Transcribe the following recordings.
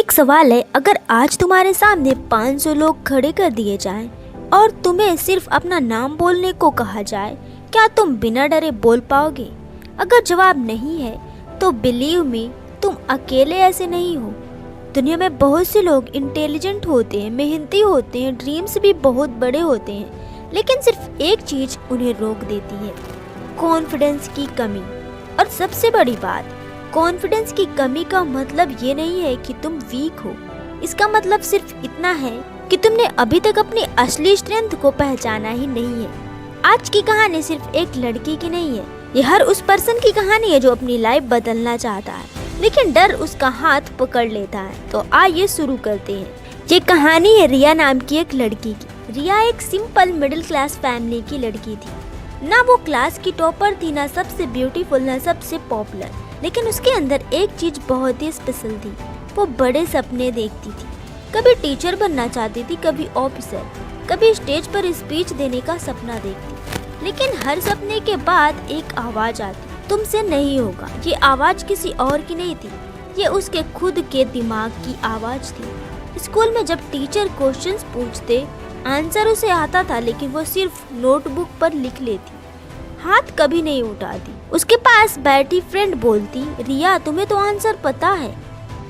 एक सवाल है, अगर आज तुम्हारे सामने 500 लोग खड़े कर दिए जाएं और तुम्हें सिर्फ अपना नाम बोलने को कहा जाए, क्या तुम बिना डरे बोल पाओगे? अगर जवाब नहीं है तो बिलीव मी, तुम अकेले ऐसे नहीं हो। दुनिया में बहुत से लोग इंटेलिजेंट होते हैं, मेहनती होते हैं, ड्रीम्स भी बहुत बड़े होते हैं, लेकिन सिर्फ एक चीज उन्हें रोक देती है, कॉन्फिडेंस की कमी। और सबसे बड़ी बात, कॉन्फिडेंस की कमी का मतलब ये नहीं है कि तुम वीक हो। इसका मतलब सिर्फ इतना है कि तुमने अभी तक अपनी असली स्ट्रेंथ को पहचाना ही नहीं है। आज की कहानी सिर्फ एक लड़की की नहीं है, ये हर उस पर्सन की कहानी है जो अपनी लाइफ बदलना चाहता है, लेकिन डर उसका हाथ पकड़ लेता है। तो आइए शुरू करते हैं। ये कहानी है रिया नाम की एक लड़की की। रिया एक सिंपल मिडिल क्लास फैमिली की लड़की थी। ना वो क्लास की टॉपर थी, ना सबसे ब्यूटीफुल, ना सबसे पॉपुलर, लेकिन उसके अंदर एक चीज बहुत ही स्पेशल थी। वो बड़े सपने देखती थी। कभी टीचर बनना चाहती थी, कभी ऑफिसर, कभी स्टेज पर स्पीच देने का सपना देखती। लेकिन हर सपने के बाद एक आवाज आती, तुमसे नहीं होगा। ये आवाज किसी और की नहीं थी, ये उसके खुद के दिमाग की आवाज थी। स्कूल में जब टीचर क्वेश्चंस पूछते, आंसर उसे आता था, लेकिन वो सिर्फ नोटबुक पर लिख लेती, हाथ कभी नहीं उठाती। उसके पास बैठी फ्रेंड बोलती, रिया तुम्हें तो आंसर पता है।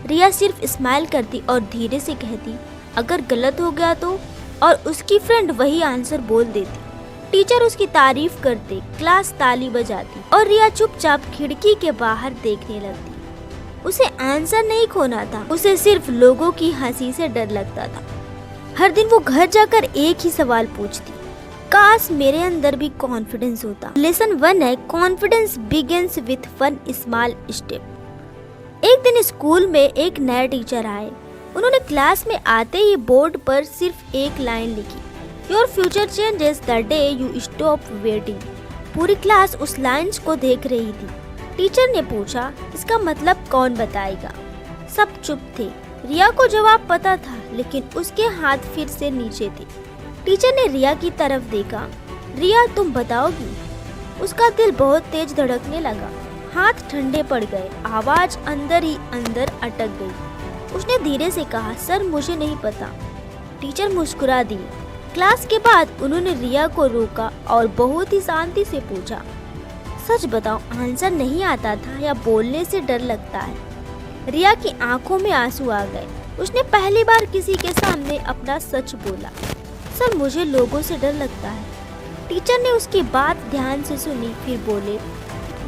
रिया सिर्फ स्माइल करती और धीरे से कहती, अगर गलत हो गया तो, और उसकी फ्रेंड वही आंसर बोल देती। टीचर उसकी तारीफ करते, क्लास ताली बजाती और रिया चुपचाप खिड़की के बाहर देखने लगती। उसे आंसर नहीं खोना था, उसे सिर्फ लोगों की हंसी से डर लगता था। हर दिन वो घर जाकर एक ही सवाल पूछती, काश मेरे अंदर भी कॉन्फिडेंस होता। लेसन 1 है, confidence begins with one small step. एक दिन स्कूल में एक नया टीचर आए। उन्होंने क्लास में आते ही बोर्ड पर सिर्फ एक लाइन लिखी, your future changes the day you stop waiting. पूरी क्लास उस लाइन्स को देख रही थी। टीचर ने पूछा, इसका मतलब कौन बताएगा? सब चुप थे। रिया को जवाब पता था, लेकिन उसके हाथ फिर से नीचे थे। टीचर ने रिया की तरफ देखा, रिया तुम बताओगी? उसका दिल बहुत तेज धड़कने लगा, हाथ ठंडे पड़ गए, आवाज अंदर ही अंदर अटक गई। उसने धीरे से कहा, सर मुझे नहीं पता। टीचर मुस्कुरा दी। क्लास के बाद उन्होंने रिया को रोका और बहुत ही शांति से पूछा, सच बताओ आंसर नहीं आता था या बोलने से डर लगता है? रिया की आंखों में आंसू आ गए। उसने पहली बार किसी के सामने अपना सच बोला, सर मुझे लोगों से डर लगता है। टीचर ने उसकी बात ध्यान से सुनी, फिर बोले,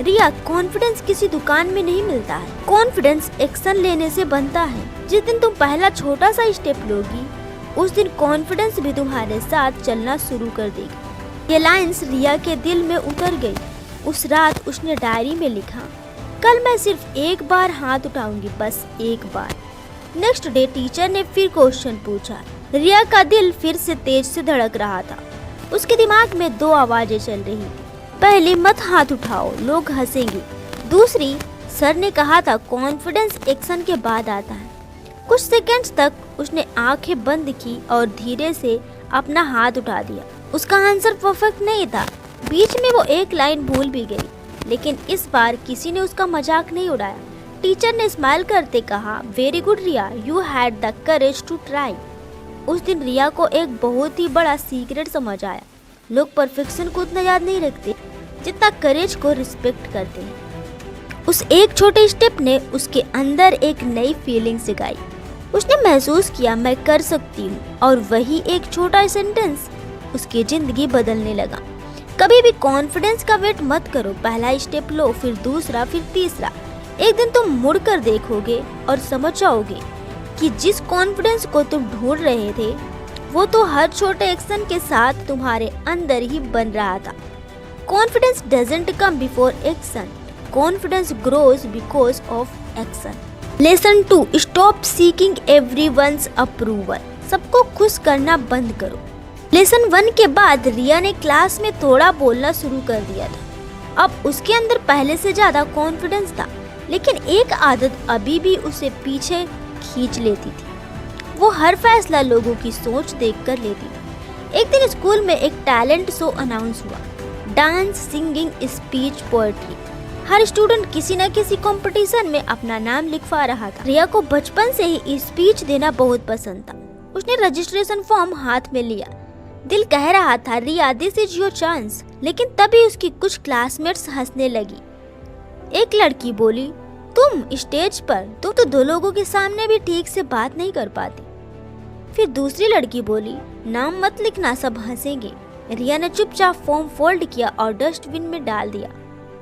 रिया कॉन्फिडेंस किसी दुकान में नहीं मिलता है, कॉन्फिडेंस एक्शन लेने से बनता है। जिस दिन तुम पहला छोटा सा स्टेप लोगी, उस दिन कॉन्फिडेंस भी तुम्हारे साथ चलना शुरू कर देगी। ये लाइंस रिया के दिल में उतर गई। उस रात उसने डायरी में लिखा, कल मैं सिर्फ एक बार हाथ उठाऊंगी, बस एक बार। नेक्स्ट डे टीचर ने फिर क्वेश्चन पूछा। रिया का दिल फिर से तेज से धड़क रहा था। उसके दिमाग में 2 आवाजें चल रही थी, पहली मत हाथ उठाओ, लोग हंसेंगे। दूसरी, सर ने कहा था कॉन्फिडेंस एक्शन के बाद आता है। कुछ सेकंड्स तक उसने आंखें बंद की और धीरे से अपना हाथ उठा दिया। उसका आंसर परफेक्ट नहीं था, बीच में वो एक लाइन भूल भी गई, लेकिन इस बार किसी ने उसका मजाक नहीं उड़ाया। टीचर ने स्माइल करते कहा, very good Riya, you had the courage to try. उस दिन रिया को एक बहुत ही बड़ा सीक्रेट समझ आया, लोग परफेक्शन को उतना याद नहीं रखते जितना करेज को रिस्पेक्ट करते हैं। उस एक छोटे स्टेप ने उसके अंदर एक नई फीलिंग जगाई। उसने महसूस किया, मैं कर सकती हूँ, और वही एक छोटा सेंटेंस उसकी जिंदगी बदलने लगा। कभी भी कॉन्फिडेंस का वेट मत करो, पहला स्टेप लो, फिर दूसरा, फिर तीसरा। एक दिन तुम मुड़कर देखोगे और समझ जाओगे कि जिस कॉन्फिडेंस को तुम ढूंढ रहे थे, वो तो हर छोटे एक्शन के साथ तुम्हारे अंदर ही बन रहा था। Confidence doesn't come before action, confidence grows because of action. Lesson 2, stop seeking everyone's approval. सबको खुश करना बंद करो। लेसन 1 के बाद रिया ने क्लास में थोड़ा बोलना शुरू कर दिया था। अब उसके अंदर पहले से ज्यादा कॉन्फिडेंस था, लेकिन एक आदत अभी भी उसे पीछे खींच लेती थी। वो हर फैसला लोगों की सोच देखकर लेती थी। एक दिन स्कूल में एक टैलेंट शो अनाउंस हुआ, डांस, सिंगिंग, स्पीच, पोएट्री। हर स्टूडेंट किसी न किसी कंपटीशन में अपना नाम लिखवा रहा था। रिया को बचपन से ही स्पीच देना बहुत पसंद था। उसने रजिस्ट्रेशन फॉर्म हाथ में लिया। दिल कह रहा था रिया, दिस इज योर चांस। लेकिन तभी उसकी कुछ क्लासमेट्स हंसने लगी। एक लड़की बोली, तुम स्टेज पर, तुम तो 2 लोगों के सामने भी ठीक से बात नहीं कर पाती। फिर दूसरी लड़की बोली, नाम मत लिखना, सब हंसेंगे। रिया ने चुपचाप फॉर्म फोल्ड किया और डस्टबिन में डाल दिया।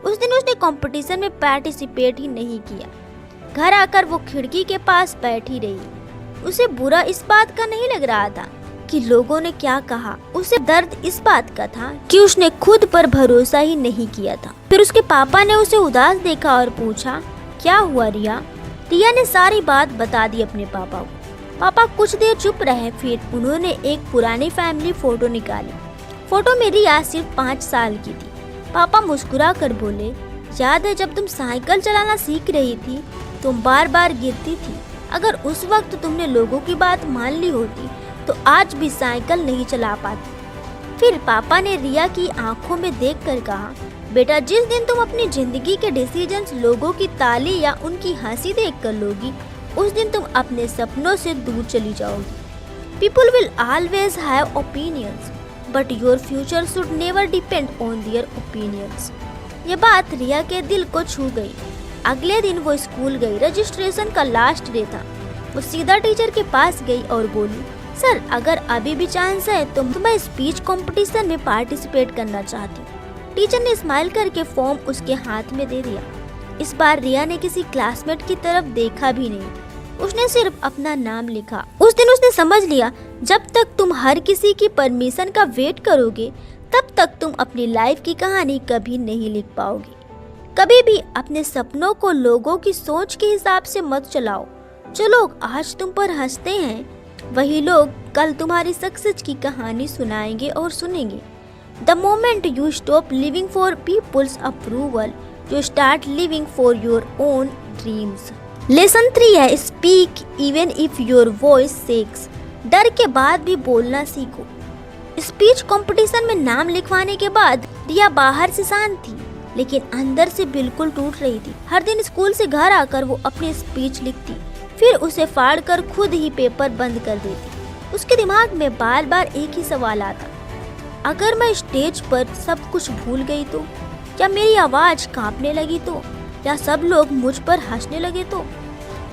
उस दिन उसने कंपटीशन में पार्टिसिपेट ही नहीं किया। घर आकर वो खिड़की के पास बैठी रही। उसे बुरा इस बात का नहीं लग रहा था कि लोगों ने क्या कहा। उसे दर्द इस बात का था कि उसने खुद पर भरोसा ही नहीं किया था। फिर उसके पापा ने उसे उदास देखा और पूछा, क्या हुआ रिया? रिया ने सारी बात बता दी अपने पापा को। पापा कुछ देर चुप रहे, फिर उन्होंने एक पुरानी फैमिली फोटो निकाली। फोटो में रिया सिर्फ 5 साल की थी। पापा मुस्कुरा कर बोले, याद है जब तुम साइकिल चलाना सीख रही थी, तुम बार बार गिरती थी। अगर उस वक्त तुमने लोगों की बात मान ली होती तो आज भी साइकिल नहीं चला पाती। फिर पापा ने रिया की आंखों में देखकर कहा, बेटा, जिस दिन तुम अपनी जिंदगी के डिसीजंस लोगों की ताली या उनकी हंसी देखकर लोगी, उस दिन तुम अपने सपनों से दूर चली जाओगी। People will always have opinions, but your future should never depend on their opinions. ये बात रिया के दिल को छू गई। अगले दिन वो स्कूल गई। रजिस्ट्रेशन का लास्ट डे था। वो सीधा टीचर के पास गई और बोली, सर, अगर अभी भी चांस है तो मैं स्पीच कंपटीशन में पार्टिसिपेट करना चाहती हूँ। टीचर ने स्माइल करके फॉर्म उसके हाथ में दे दिया। इस बार रिया ने किसी क्लासमेट की तरफ देखा भी नहीं। उसने सिर्फ अपना नाम लिखा। उस दिन उसने समझ लिया, जब तक तुम हर किसी की परमिशन का वेट करोगे, तब तक तुम अपनी लाइफ की कहानी कभी नहीं लिख पाओगे। कभी भी अपने सपनों को लोगों की सोच के हिसाब से मत चलाओ। जो लोग आज तुम पर हंसते हैं, वही लोग कल तुम्हारी सक्सेस की कहानी सुनाएंगे और सुनेंगे। The moment you stop living for people's approval, you start living for your own dreams. Lesson 3 है, speak even if your voice shakes. डर के बाद भी बोलना सीखो। स्पीच कंपटीशन में नाम लिखवाने के बाद रिया बाहर से शांत थी, लेकिन अंदर से बिल्कुल टूट रही थी। हर दिन स्कूल से घर आकर वो अपनी स्पीच लिखती, फिर उसे फाड़कर खुद ही पेपर बंद कर देती। उसके दिमाग में बार बार एक ही सवाल आता, अगर मैं स्टेज पर सब कुछ भूल गई तो? क्या मेरी आवाज कांपने लगी तो? या सब लोग मुझ पर हंसने लगे तो?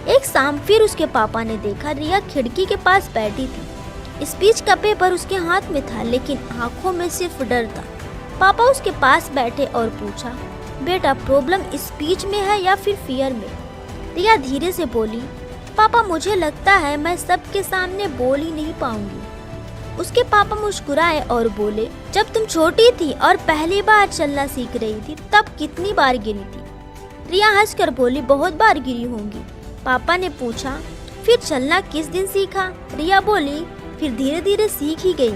एक शाम फिर उसके पापा ने देखा रिया खिड़की के पास बैठी थी। स्पीच का पेपर उसके हाथ में था, लेकिन आंखों में सिर्फ डर था। पापा उसके पास बैठे और पूछा, बेटा, प्रॉब्लम स्पीच में है या फिर फियर में? रिया धीरे से बोली, पापा, मुझे लगता है मैं सबके सामने बोल ही नहीं पाऊंगी। उसके पापा मुस्कुराए और बोले, जब तुम छोटी थी और पहली बार चलना सीख रही थी, तब कितनी बार गिरी थी? रिया हंसकर बोली, बहुत बार गिरी होंगी। पापा ने पूछा, फिर चलना किस दिन सीखा? रिया बोली, फिर धीरे धीरे सीख ही गई।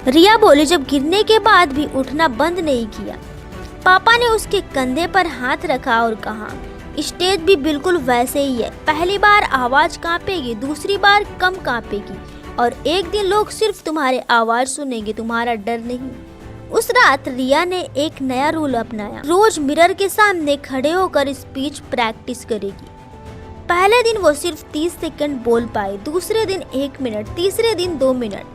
रिया बोली, जब गिरने के बाद भी उठना बंद नहीं किया। पापा ने उसके कंधे पर हाथ रखा और कहा, स्टेज भी बिल्कुल वैसे ही है। पहली बार आवाज कांपेगी, दूसरी बार कम कांपेगी, और एक दिन लोग सिर्फ तुम्हारे आवाज सुनेंगे, तुम्हारा डर नहीं। उस रात रिया ने एक नया रूल अपनाया। रोज मिरर के सामने खड़े होकर स्पीच प्रैक्टिस करेगी। पहले दिन वो सिर्फ 30 सेकंड बोल पाई, दूसरे दिन 1 मिनट, तीसरे दिन 2 मिनट।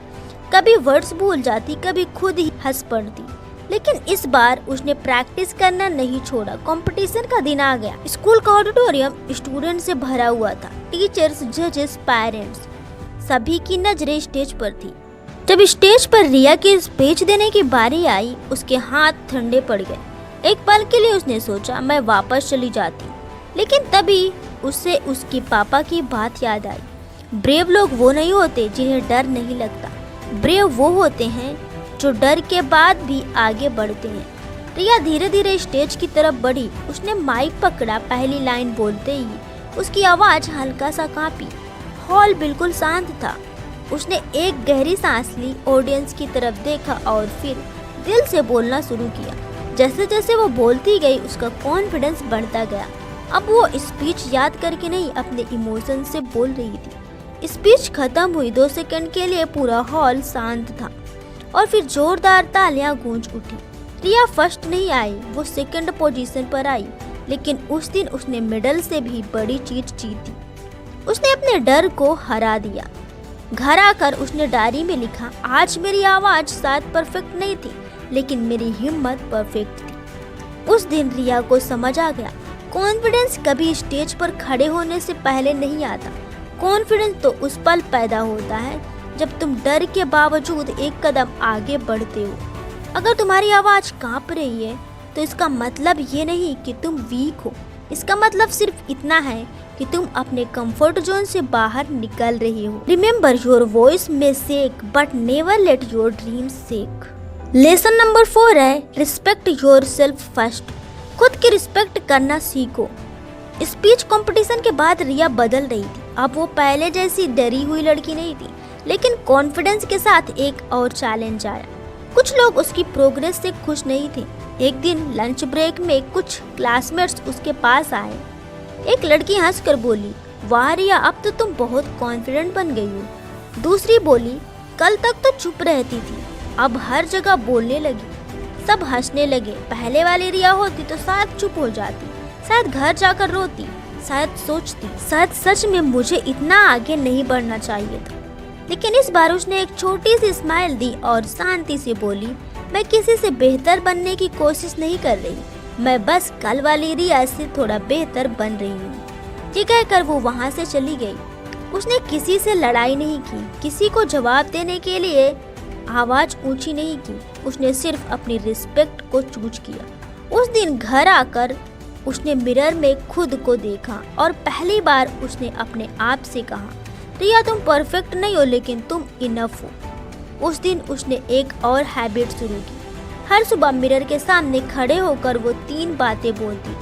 कभी वर्ड्स भूल जाती, कभी खुद ही हंस पड़ती, लेकिन इस बार उसने प्रैक्टिस करना नहीं छोड़ा। कंपटीशन का दिन आ गया। स्कूल का ऑडिटोरियम स्टूडेंट से भरा हुआ था। टीचर्स, जजेस, पेरेंट्स, सभी की नजरें स्टेज पर थी। जब स्टेज पर रिया की स्पीच देने की बारी आई, उसके हाथ ठंडे पड़ गए। एक पल के लिए उसने सोचा, मैं वापस चली जाती, लेकिन तभी उसे उसके पापा की बात याद आई। ब्रेव लोग वो नहीं होते जिन्हें डर नहीं लगता। ब्रेव वो होते हैं जो डर के बाद भी आगे बढ़ते हैं। रिया धीरे धीरे स्टेज की तरफ बढ़ी। उसने माइक पकड़ा। पहली लाइन बोलते ही उसकी आवाज हल्का सा कांपी। हॉल बिल्कुल शांत था। उसने एक गहरी सांस ली, ऑडियंस की तरफ देखा और फिर दिल से बोलना शुरू किया। जैसे जैसे वो बोलती गई, उसका कॉन्फिडेंस बढ़ता गया। अब वो स्पीच याद करके नहीं, अपने इमोशन से बोल रही थी। स्पीच खत्म हुई। 2 सेकंड के लिए पूरा हॉल शांत था और फिर जोरदार तालियां गूंज उठी। रिया फर्स्ट नहीं आई, वो सेकंड पोजीशन पर आई। लेकिन उस दिन उसने मेडल से भी बड़ी चीज जीती। उसने अपने डर को हरा दिया। घर आकर उसने डायरी में लिखा, आज मेरी आवाज शायद परफेक्ट नहीं थी, लेकिन मेरी हिम्मत परफेक्ट थी। उस दिन रिया को समझ आ गया, कॉन्फिडेंस कभी स्टेज पर खड़े होने से पहले नहीं आता। कॉन्फिडेंस तो उस पल पैदा होता है जब तुम डर के बावजूद एक कदम आगे बढ़ते हो। अगर तुम्हारी आवाज कांप रही है तो इसका मतलब ये नहीं कि तुम वीक हो। इसका मतलब सिर्फ इतना है कि तुम अपने कंफर्ट जोन से बाहर निकल रही हो। रिमेम्बर, योर वॉइस में shake but never let your dreams shake. Lesson number 4 है, रिस्पेक्ट योर सेल्फ फर्स्ट। खुद की रिस्पेक्ट करना सीखो। स्पीच कंपटीशन के बाद रिया बदल रही थी। अब वो पहले जैसी डरी हुई लड़की नहीं थी, लेकिन कॉन्फिडेंस के साथ एक और चैलेंज आया। कुछ लोग उसकी प्रोग्रेस से खुश नहीं थे। एक दिन लंच ब्रेक में कुछ क्लासमेट्स उसके पास आए। एक लड़की हंसकर बोली, वाह रिया, अब तो तुम बहुत कॉन्फिडेंट बन गई हो। दूसरी बोली, कल तक तो चुप रहती थी, अब हर जगह बोलने लगी। सब हंसने लगे। पहले वाली रिया होती तो शायद चुप हो जाती, शायद घर जाकर रोती, शायद सोचती, शायद सच में मुझे इतना आगे नहीं बढ़ना चाहिए था। लेकिन इस बार उसने एक छोटी सी स्माइल दी और शांति से बोली, मैं किसी से बेहतर बनने की कोशिश नहीं कर रही, मैं बस कल वाली रिया से थोड़ा बेहतर बन रही हूँ। ये कहकर वो वहाँ से चली गई। उसने किसी से लड़ाई नहीं की, किसी को जवाब देने के लिए आवाज ऊंची नहीं की। उसने सिर्फ अपनी रिस्पेक्ट को चूज किया। उस दिन घर आकर उसने मिरर में खुद को देखा और पहली बार उसने अपने आप से कहा, रिया तुम परफेक्ट नहीं हो, लेकिन तुम इनफ हो। उस दिन उसने एक और हैबिट शुरू की। हर सुबह मिरर के सामने खड़े होकर वो 3 बातें बोलती,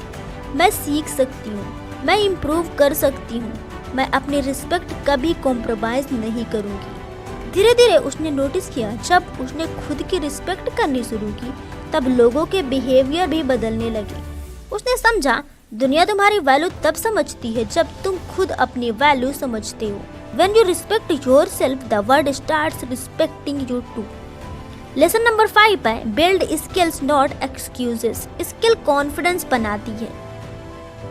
मैं सीख सकती हूँ, मैं इम्प्रूव कर सकती हूँ, मैं अपनी रिस्पेक्ट कभी कॉम्प्रोमाइज नहीं करूँगी। धीरे धीरे उसने नोटिस किया, जब उसने खुद की रिस्पेक्ट करनी शुरू की तब लोगों के बिहेवियर भी बदलने लगे। उसने समझा, दुनिया तुम्हारी वैल्यू तब समझती है जब तुम खुद अपनी वैल्यू समझते हो। When you respect yourself, the world starts respecting you too. Lesson number 5 है, build skills not excuses. Skill confidence बनाती है।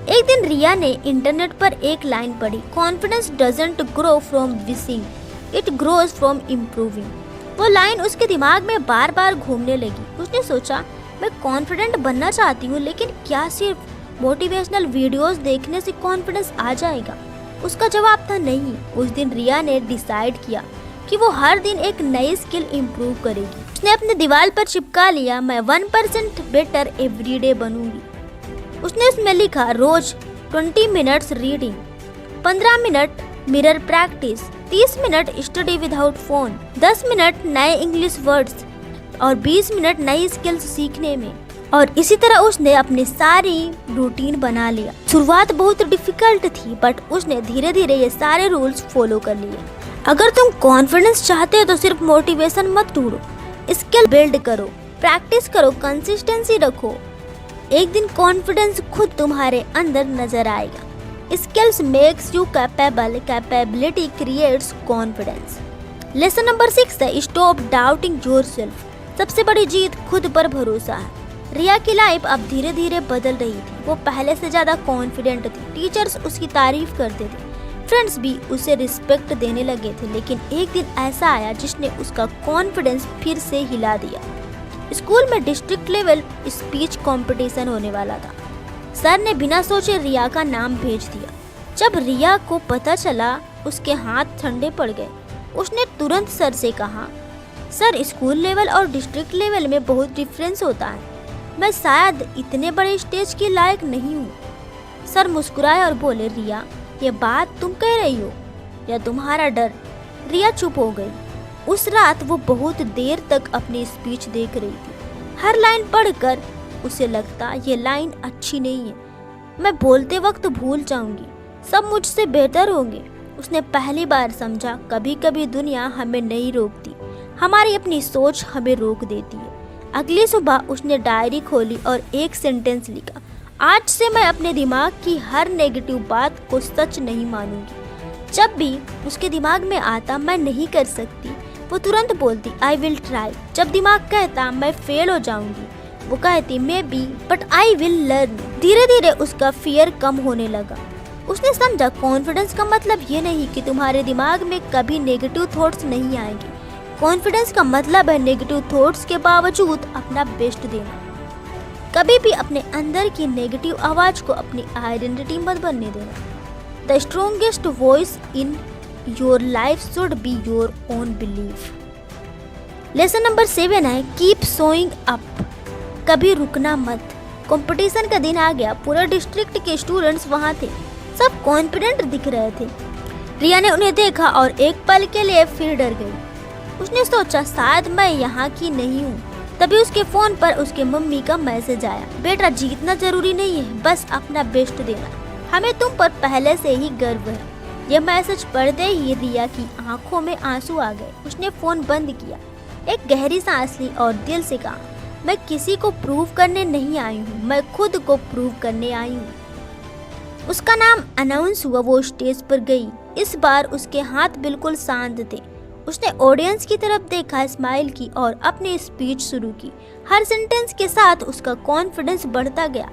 एक दिन रिया ने इंटरनेट पर एक लाइन पढ़ी, confidence doesn't grow from wishing, it grows from improving. वो लाइन उसके दिमाग में बार बार घूमने लगी। उसने सोचा, मैं कॉन्फिडेंट बनना चाहती हूँ, लेकिन क्या सिर्फ मोटिवेशनल वीडियोस देखने से कॉन्फिडेंस आ जाएगा? उसका जवाब था नहीं। उस दिन रिया ने डिसाइड किया कि वो हर दिन एक नई स्किल इम्प्रूव करेगी। उसने अपने दीवार पर चिपका लिया, मैं 1% बेटर एवरीडे बनूंगी। उसने उसमें लिखा, रोज 20 minutes reading, 15 minute mirror practice, 30 minute study without phone, 10 minute नए इंग्लिश वर्ड्स और 20 मिनट नई स्किल्स सीखने में। और इसी तरह उसने अपनी सारी रूटीन बना लिया। शुरुआत बहुत डिफिकल्ट थी, बट उसने धीरे धीरे ये सारे रूल्स फॉलो कर लिए। अगर तुम कॉन्फिडेंस चाहते हो तो सिर्फ मोटिवेशन मत ढूंढो, स्किल बिल्ड करो, प्रैक्टिस करो, कंसिस्टेंसी रखो। एक दिन कॉन्फिडेंस खुद तुम्हारे अंदर नजर आएगा। Skills makes you capable, capability creates confidence. Lesson number 6 है, स्टॉप डाउटिंग योरसेल्फ। सबसे बड़ी जीत खुद पर भरोसा है। रिया की लाइफ अब धीरे धीरे बदल रही थी। वो पहले से ज्यादा कॉन्फिडेंट थी। टीचर्स उसकी तारीफ करते थे, फ्रेंड्स भी उसे रिस्पेक्ट देने लगे थे। लेकिन एक दिन ऐसा आया जिसने उसका कॉन्फिडेंस फिर से हिला दिया। स्कूल में डिस्ट्रिक्ट लेवल स्पीच कंपटीशन होने वाला था। सर ने बिना सोचे रिया का नाम भेज दिया। जब रिया को पता चला, उसके हाथ ठंडे पड़ गए। उसने तुरंत सर से कहा, सर स्कूल लेवल और डिस्ट्रिक्ट लेवल में बहुत डिफरेंस होता है, मैं शायद इतने बड़े स्टेज के लायक नहीं हूँ। सर मुस्कुराए और बोले, रिया ये बात तुम कह रही हो या तुम्हारा डर? रिया चुप हो गई। उस रात वो बहुत देर तक अपनी स्पीच देख रही थी। हर लाइन पढ़कर उसे लगता, ये लाइन अच्छी नहीं है, मैं बोलते वक्त भूल जाऊंगी, सब मुझसे बेहतर होंगे। उसने पहली बार समझा, कभी कभी दुनिया हमें नहीं रोकती, हमारी अपनी सोच हमें रोक देती है। अगली सुबह उसने डायरी खोली और एक सेंटेंस लिखा, आज से मैं अपने दिमाग की हर नेगेटिव बात को सच नहीं मानूंगी। जब भी उसके दिमाग में आता मैं नहीं कर सकती, वो तुरंत बोलती आई विल ट्राई। जब दिमाग कहता मैं फेल हो जाऊंगी, वो कहती may be but I will learn. धीरे धीरे उसका फियर कम होने लगा। उसने समझा कॉन्फिडेंस का मतलब ये नहीं कि तुम्हारे दिमाग में कभी नेगेटिव थॉट्स नहीं आएंगे। कॉन्फिडेंस का मतलब है नेगेटिव थॉट्स के बावजूद अपना बेस्ट देना। कभी भी अपने अंदर की नेगेटिव आवाज को अपनी आइडेंटिटी मत बनने देना। The strongest voice in your life should be your own belief. Lesson number 7 है कीप शोइंग अप। कभी रुकना मत। कंपटीशन का दिन आ गया। पूरा डिस्ट्रिक्ट के स्टूडेंट्स वहाँ थे। सब कॉन्फिडेंट दिख रहे थे। रिया ने उन्हें देखा और एक पल के लिए फिर डर गई। उसने सोचा शायद मैं यहाँ की नहीं हूँ। तभी उसके फोन पर उसके मम्मी का मैसेज आया, बेटा जीतना जरूरी नहीं है, बस अपना बेस्ट देना। हमें तुम पर पहले से ही गर्व है। यह मैसेज पढ़ते ही रिया की आंखों में आंसू आ गए। उसने फोन बंद किया, एक गहरी सांस ली और दिल से कहा, मैं किसी को प्रूव करने नहीं आई हूँ, मैं खुद को प्रूव करने आई हूँ। उसका नाम अनाउंस हुआ। वो स्टेज पर गई। इस बार उसके हाथ बिल्कुल शांत थे। उसने ऑडियंस की तरफ देखा, स्माइल की और अपनी स्पीच शुरू की। हर सेंटेंस के साथ उसका कॉन्फिडेंस बढ़ता गया।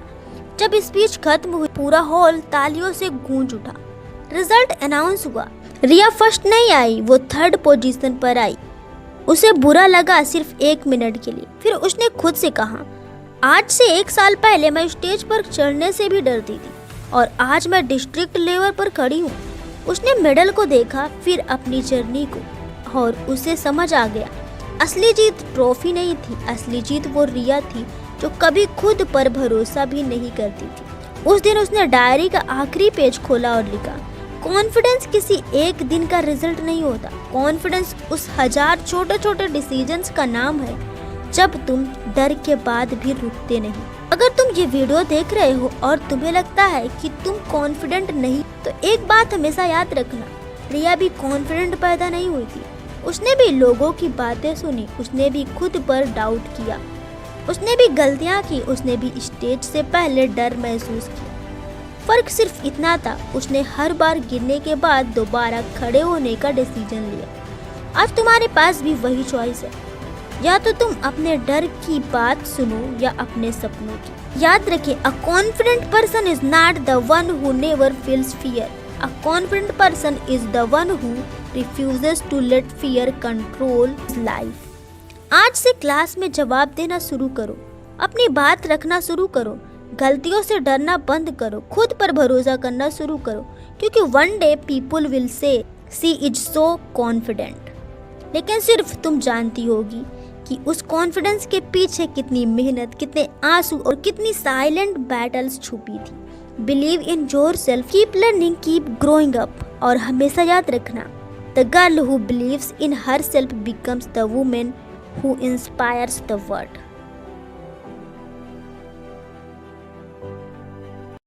जब स्पीच खत्म हुई, पूरा हॉल तालियों से गूंज उठा। रिजल्ट अनाउंस हुआ। रिया फर्स्ट नहीं आई, वो 3rd पोजीशन पर आई। उसे बुरा लगा सिर्फ 1 मिनट के लिए। फिर उसने खुद से कहा, आज से 1 साल पहले मैं स्टेज पर चढ़ने से भी डरती थी और आज मैं डिस्ट्रिक्ट लेवल पर खड़ी हूँ। उसने मेडल को देखा, फिर अपनी जर्नी को, और उसे समझ आ गया असली जीत ट्रॉफी नहीं थी, असली जीत वो रिया थी जो कभी खुद पर भरोसा भी नहीं करती थी। उस दिन उसने डायरी का आखिरी पेज खोला और लिखा, कॉन्फिडेंस किसी एक दिन का रिजल्ट नहीं होता। कॉन्फिडेंस उस 1000 छोटे छोटे डिसीजंस का नाम है जब तुम डर के बाद भी रुकते नहीं। अगर तुम ये वीडियो देख रहे हो और तुम्हें लगता है कि तुम कॉन्फिडेंट नहीं, तो एक बात हमेशा याद रखना, रिया भी कॉन्फिडेंट पैदा नहीं हुई थी। उसने भी लोगों की बातें सुनी, उसने भी खुद पर डाउट किया, उसने भी गलतियां की, उसने भी स्टेज से पहले डर महसूस किया। फर्क सिर्फ इतना था, उसने हर बार गिरने के बाद दोबारा खड़े होने का डिसीजन लिया। आज तुम्हारे पास भी वही चॉइस है, या तो तुम अपने डर की बात सुनो या अपने सपनों की। याद रखें, a confident person is not the one who never feels fear. A confident person is the one who refuses to let fear control his life. आज से क्लास में जवाब देना शुरू करो, अपनी बात रखना शुरू करो, गलतियों से डरना बंद करो, खुद पर भरोसा करना शुरू करो, क्योंकि one day people will say she is so confident। लेकिन सिर्फ तुम जानती होगी कि उस कॉन्फिडेंस के पीछे कितनी मेहनत, कितने आंसू और कितनी साइलेंट बैटल्स छुपी थी। Believe in yourself, keep learning, keep growing up, और हमेशा याद रखना, the girl who believes in herself becomes the woman who inspires the world।